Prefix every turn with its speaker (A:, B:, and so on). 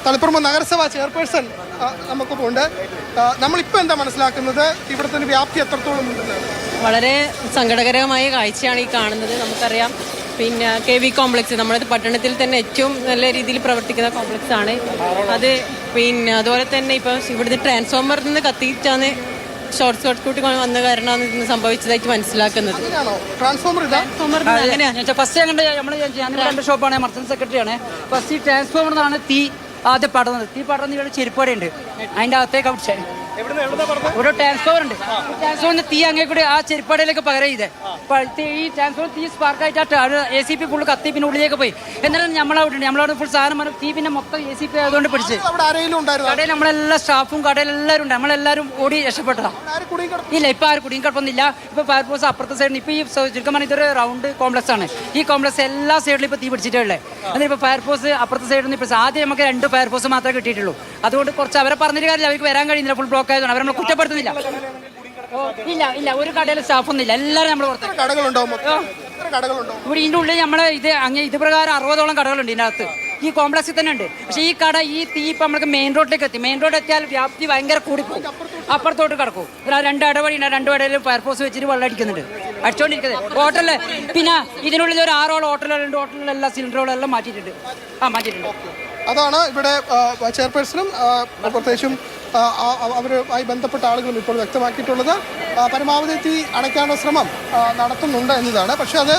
A: തളിപ്പറമ്പ് നഗരസഭാ ചെയർപേഴ്സൺ നമുക്കിപ്പോൾ ഉണ്ട്. നമ്മളിപ്പോൾ എന്താ മനസ്സിലാക്കുന്നത്, ഇവിടുത്തെ വ്യാപ്തി എത്രത്തോളം ഉണ്ടെന്നാണ്?
B: വളരെ സങ്കടകരമായ കാഴ്ചയാണ് ഈ കാണുന്നത്. നമുക്കറിയാം, പിന്നെ KV കോംപ്ലക്സ് നമ്മുടെ പട്ടണത്തിൽ തന്നെ ഏറ്റവും നല്ല രീതിയിൽ പ്രവർത്തിക്കുന്ന കോംപ്ലക്സ് ആണ് അത്. പിന്നെ അതുപോലെ തന്നെ ഇപ്പോൾ ഇവിടുത്തെ ട്രാൻസ്ഫോമറിൽ നിന്ന് കത്തിയിട്ടാണ് ഷോർട്ട് സർക്യൂട്ട് വന്ന കാരണമാണ് ഇന്ന് സംഭവിച്ചതായിട്ട് മനസ്സിലാക്കുന്നത്.
C: ഫസ്റ്റ് ഞങ്ങളുടെ ഷോപ്പാണ്, മർച്ചന്റ് സെക്രട്ടറിയാണ്. ഫസ്റ്റ് ഈ ട്രാൻസ്ഫോമറിനാണ് തീ ആദ്യം പടർന്നത്. തീ പടർന്ന് ഇവിടെ ചെരുപ്പാടുണ്ട്, അതിൻ്റെ അകത്തേക്ക് അവിടെ ഒരു ട്രാൻസ്ഫോമർ ഉണ്ട്. ട്രാൻസ്ഫോമറിന് തീ അങ്ങേ കൂടി ആ ചെരുപ്പാടയിലേക്ക് പകരം ചെയ്തേ. ഈ ട്രാൻസ്ഫോമർ തീ സ്പാർക്കായിട്ട് ACP ഫുള്ള് കത്തി പിന്നെ ഉള്ളിലേക്ക് പോയി. എന്നാലും നമ്മളവിടെ ഫുൾ സാധനം തീ പിന്നെ മൊത്തം ACP ആയതുകൊണ്ട് പിടിച്ച്. കടയിൽ നമ്മളെല്ലാ സ്റ്റാഫും കടയിലെല്ലാവരും ഉണ്ട്. നമ്മളെല്ലാവരും ഓടി രക്ഷപ്പെട്ടതാ. ഇല്ല, ഇപ്പൊ ആരും കുടിയും കുഴപ്പമൊന്നുമില്ല. ഇപ്പൊ ഫയർഫോഴ്സ് അപ്പുറത്തെ സൈഡിൽ ഇപ്പൊ ഈ ചുരുക്കം ഇതൊരു റൗണ്ട് കോംപ്ലക്സ് ആണ്. ഈ കോംപ്ലക്സ് എല്ലാ സൈഡിലും ഇപ്പൊ തീ പിടിച്ചിട്ടുള്ളത്. അതിപ്പോ ഫയർഫോഴ്സ് അപ്പുറത്തെ സൈഡിൽ നിന്ന് ഇപ്പൊ ആദ്യം നമുക്ക് 2 ഫയർഫോഴ്സ് മാത്രമേ കിട്ടിയിട്ടുള്ളൂ. അതുകൊണ്ട് കുറച്ച് അവരെ പറഞ്ഞിട്ട് കാര്യമില്ല, അവർക്ക് വരാൻ കഴിയുന്നില്ല, ഫുൾ ബ്ലോക്ക് ആയതുകൊണ്ട് അവരെ നമ്മൾ കുറ്റപ്പെടുത്തുന്നില്ല. ഇല്ല, ഒരു കടയിൽ സ്റ്റാഫൊന്നും ഇല്ല, എല്ലാവരും നമ്മൾ പുറത്ത്. ഇവിടെ ഇതിൻ്റെ ഉള്ളിൽ നമ്മളെ ഇത് പ്രകാരം 60ഓളം കടകളുണ്ട് ഇതിനകത്ത്. ഈ കോംപ്ലക്സിൽ തന്നെ ഉണ്ട്. പക്ഷേ ഈ കട ഈ തീ ഇപ്പം നമുക്ക് മെയിൻ റോഡിലേക്ക് എത്തി. മെയിൻ റോഡ് എത്തിയാൽ വ്യാപ്തി ഭയങ്കര കൂടിപ്പോകും. അപ്പുറത്തോട്ട് കിടക്കും. 2 ഇടവഴിയുണ്ട്, 2 ഇടയിൽ ഫയർഫോഴ്സ് വെച്ചിട്ട് വെള്ളം അടിക്കുന്നുണ്ട്, അടിച്ചോണ്ടിരിക്കുന്നത്. ഹോട്ടലിൽ പിന്നെ ഇതിനുള്ളിൽ ഒരു 6 ഹോട്ടലുകളുണ്ട്. ഹോട്ടലിലെല്ലാം സിലിണ്ടറുകളെല്ലാം മാറ്റിയിട്ടുണ്ട്.
A: അതാണ് ഇവിടെ ചെയർപേഴ്സണും പ്രത്യേകിച്ചും അവരുമായി ബന്ധപ്പെട്ട ആളുകളും ഇപ്പോൾ വ്യക്തമാക്കിയിട്ടുള്ളത്. പരമാവധി തീ അണയ്ക്കാനുള്ള ശ്രമം നടത്തുന്നുണ്ട് എന്നതാണ്. പക്ഷേ അത്